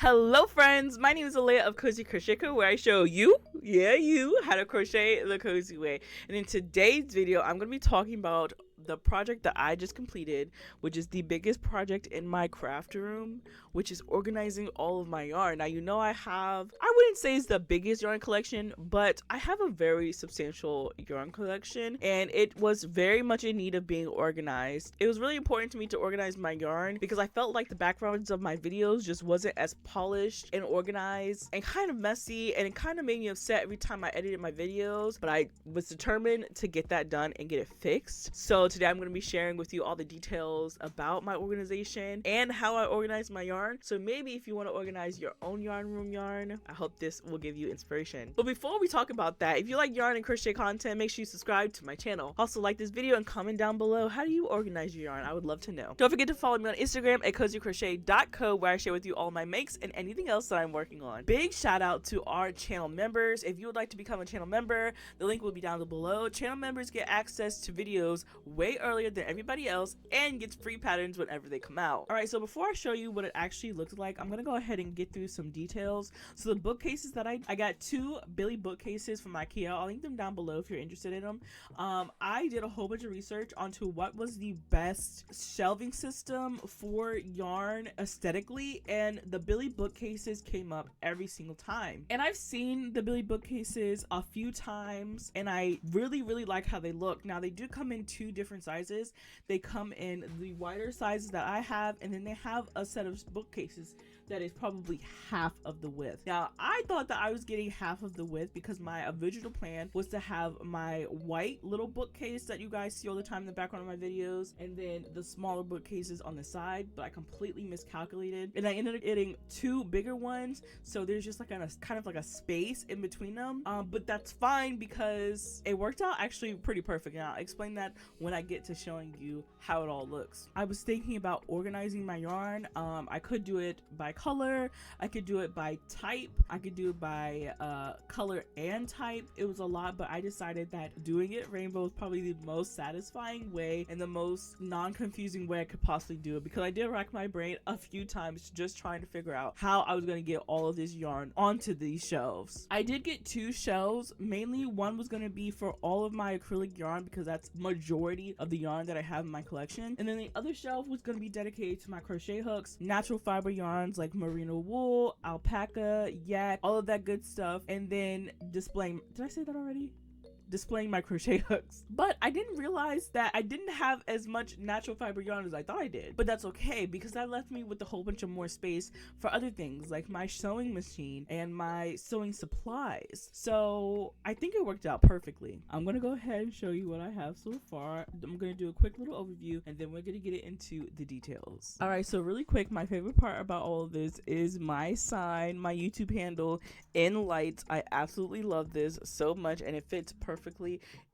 Hello friends, my name is Alea of Cozy Crochet Co, where I show you, how to crochet the cozy way. And in today's video, I'm going to be talking about the project that I just completed, which is the biggest project in my craft room, which is organizing all of my yarn. Now, you know, I wouldn't say it's the biggest yarn collection, but I have a very substantial yarn collection, and it was very much in need of being organized. It was really important to me to organize my yarn because I felt like the backgrounds of my videos just wasn't as polished and organized and kind of messy, and it kind of made me upset every time I edited my videos, but I was determined to get that done and get it fixed. So today I'm going to be sharing with you all the details about my organization and how I organize my yarn. So maybe if you want to organize your own yarn room yarn, I hope this will give you inspiration. But before we talk about that, if you like yarn and crochet content, make sure you subscribe to my channel. Also, like this video and comment down below, how do you organize your yarn? I would love to know. Don't forget to follow me on Instagram at cozycrochet.co, where I share with you all my makes and anything else that I'm working on. Big shout out to our channel members. If you would like to become a channel member, the link will be down below. Channel members get access to videos way earlier than everybody else and gets free patterns whenever they come out. Alright, so before I show you what it actually looks like, I'm gonna go ahead and get through some details. So the bookcases that I got two Billy bookcases from IKEA. I'll link them down below if you're interested in them. I did a whole bunch of research onto what was the best shelving system for yarn aesthetically, and the Billy bookcases came up every single time. And I've seen the Billy bookcases a few times, and I really like how they look. Now, they do come in two different sizes. They come in the wider sizes that I have, and then they have a set of bookcases that is probably half of the width. Now, I thought that I was getting half of the width because my original plan was to have my white little bookcase that you guys see all the time in the background of my videos, and then the smaller bookcases on the side, but I completely miscalculated, and I ended up getting two bigger ones, so there's just like kind of like a space in between them, but that's fine because it worked out actually pretty perfect, and I'll explain that when I get to showing you how it all looks. I was thinking about organizing my yarn. I could do it by color, I could do it by type, I could do it by color and type. It was a lot, but I decided that doing it rainbow is probably the most satisfying way and the most non-confusing way I could possibly do it, because I did rack my brain a few times just trying to figure out how I was going to get all of this yarn onto these shelves. I did get two shelves. Mainly one was going to be for all of my acrylic yarn because that's majority of the yarn that I have in my collection, and then the other shelf was going to be dedicated to my crochet hooks, natural fiber yarns like merino wool, alpaca, yak, all of that good stuff, and then displaying, did I say that already? Displaying my crochet hooks. But I didn't realize that I didn't have as much natural fiber yarn as I thought I did, but that's okay because that left me with a whole bunch of more space for other things like my sewing machine and my sewing supplies. So I think it worked out perfectly. I'm gonna go ahead and show you what I have so far. I'm gonna do a quick little overview and then we're gonna get into the details. All right, so really quick, my favorite part about all of this is my sign, my YouTube handle in lights. I absolutely love this so much, and it fits perfectly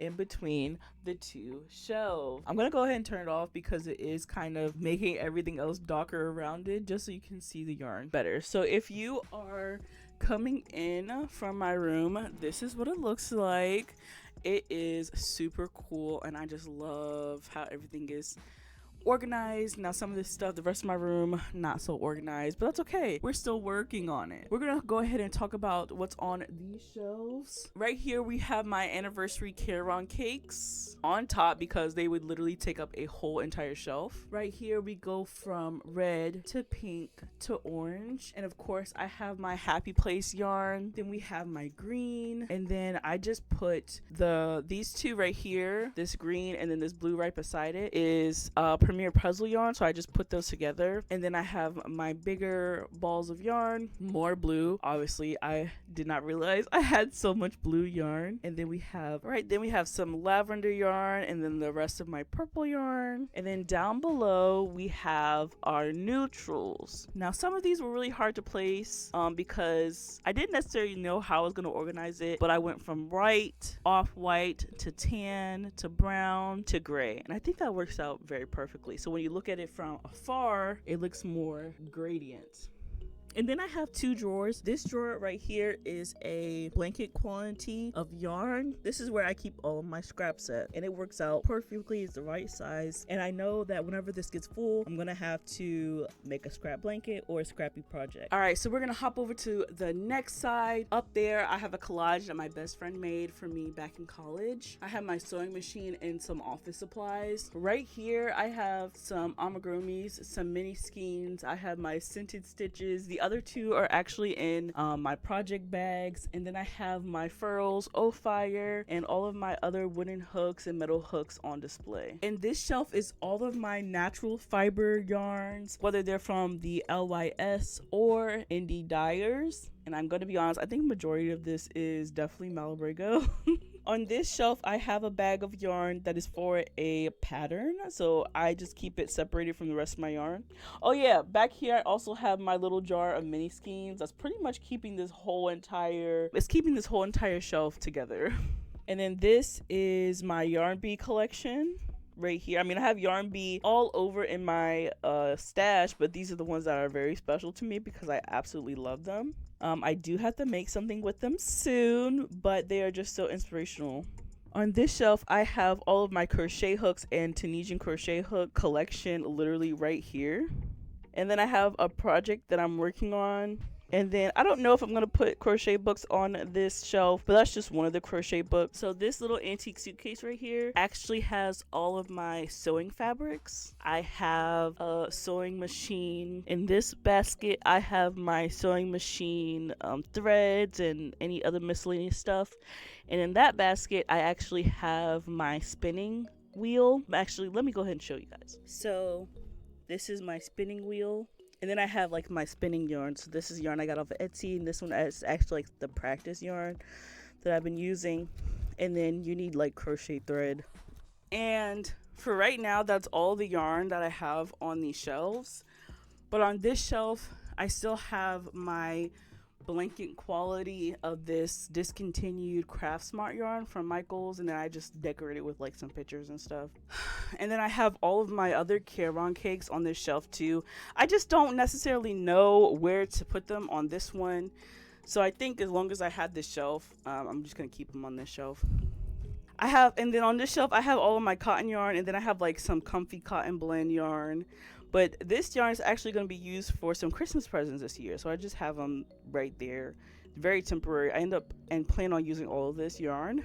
in between the two shelves. I'm gonna go ahead and turn it off because it is kind of making everything else darker around it, just so you can see the yarn better. So if you are coming in from my room, this is what it looks like. It is super cool, and I just love how everything is organized. Now, some of this stuff, the rest of my room, not so organized, but that's okay. We're still working on it. We're gonna go ahead and talk about what's on these shelves. Right here, we have my anniversary Caron cakes on top because they would literally take up a whole entire shelf. Right here, we go from red to pink to orange, and of course, I have my Happy Place yarn. Then we have my green, and then I just put these two right here, this green and then this blue right beside it is Premier puzzle yarn, so I just put those together. And then I have my bigger balls of yarn, more blue. Obviously, I did not realize I had so much blue yarn. And then we have some lavender yarn, and then the rest of my purple yarn. And then down below we have our neutrals. Now, some of these were really hard to place because I didn't necessarily know how I was going to organize it, but I went from white, off-white to tan to brown to gray, and I think that works out very perfectly. So when you look at it from afar, it looks more gradient. And then I have two drawers. This drawer right here is a blanket quantity of yarn. This is where I keep all of my scraps at, and it works out perfectly. It's the right size, and I know that whenever this gets full, I'm gonna have to make a scrap blanket or a scrappy project. All right, so we're gonna hop over to the next side. Up there I have a collage that my best friend made for me back in college. I have my sewing machine and some office supplies. Right here I have some amigurumis, some mini skeins. I have my scented stitches. The other two are actually in my project bags, and then I have my furls, fire, and all of my other wooden hooks and metal hooks on display. And this shelf is all of my natural fiber yarns, whether they're from the LYS or Indie Dyers. And I'm going to be honest, I think majority of this is definitely Malabrigo. On this shelf, I have a bag of yarn that is for a pattern, so I just keep it separated from the rest of my yarn. Oh yeah, back here I also have my little jar of mini skeins. That's pretty much keeping this whole entire shelf together. And then this is my yarn bee collection right here. I mean, I have yarn bee all over in my stash, but these are the ones that are very special to me because I absolutely love them. I do have to make something with them soon, but they are just so inspirational. On this shelf, I have all of my crochet hooks and Tunisian crochet hook collection literally right here. And then I have a project that I'm working on. And then I don't know if I'm going to put crochet books on this shelf, but that's just one of the crochet books. So this little antique suitcase right here actually has all of my sewing fabrics. I have a sewing machine. In this basket, I have my sewing machine threads and any other miscellaneous stuff. And in that basket, I actually have my spinning wheel. Actually, let me go ahead and show you guys. So this is my spinning wheel. And then I have like my spinning yarn. So this is yarn I got off of Etsy, and this one is actually like the practice yarn that I've been using. And then you need like crochet thread. And for right now, that's all the yarn that I have on these shelves. But on this shelf, I still have my blanket quality of this discontinued Craft Smart yarn from Michaels, and then I just decorate it with like some pictures and stuff. And then I have all of my other Caron cakes on this shelf too. I just don't necessarily know where to put them on this one, so I think as long as I have this shelf, I'm just gonna keep them on this shelf. And then on this shelf I have all of my cotton yarn, and then I have like some comfy cotton blend yarn. But this yarn is actually going to be used for some Christmas presents this year. So I just have them right there. Very temporary. I end up and plan on using all of this yarn.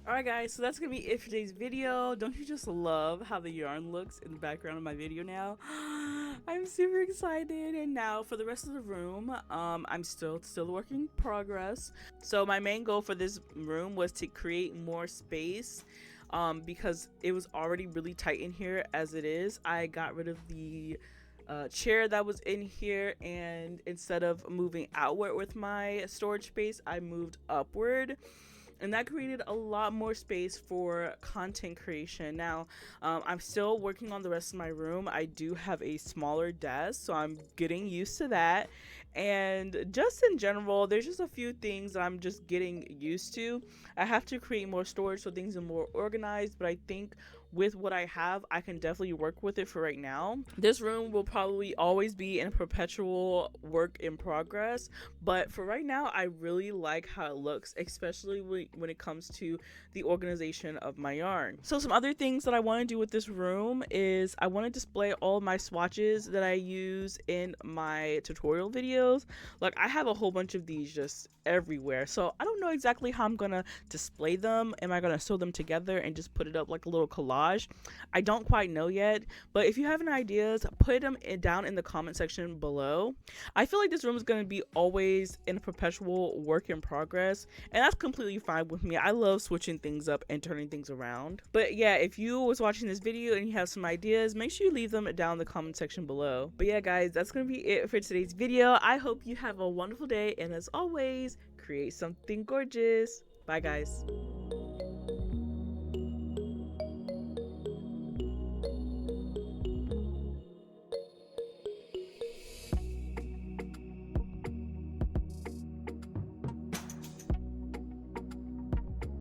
Alright guys, so that's going to be it for today's video. Don't you just love how the yarn looks in the background of my video now? I'm super excited. And now for the rest of the room, I'm still a work in progress. So my main goal for this room was to create more space. Because it was already really tight in here as it is. I got rid of the chair that was in here, and instead of moving outward with my storage space, I moved upward. And that created a lot more space for content creation. Now, I'm still working on the rest of my room. I do have a smaller desk, so I'm getting used to that. And just in general, there's just a few things that I'm just getting used to. I have to create more storage so things are more organized, but I think with what I have, I can definitely work with it for right now. This room will probably always be in a perpetual work in progress, but for right now, I really like how it looks, especially when it comes to the organization of my yarn. So some other things that I want to do with this room is I want to display all my swatches that I use in my tutorial videos. Like, I have a whole bunch of these just everywhere, so I don't know exactly how I'm gonna display them. Am I gonna sew them together and just put it up like a little collage? I don't quite know yet, but if you have any ideas, put them down in the comment section below. I feel like this room is going to be always in a perpetual work in progress, and that's completely fine with me. I love switching things up and turning things around. But yeah, if you was watching this video and you have some ideas, make sure you leave them down in the comment section below. But yeah guys, that's going to be it for today's video. I hope you have a wonderful day, and as always, create something gorgeous. Bye guys.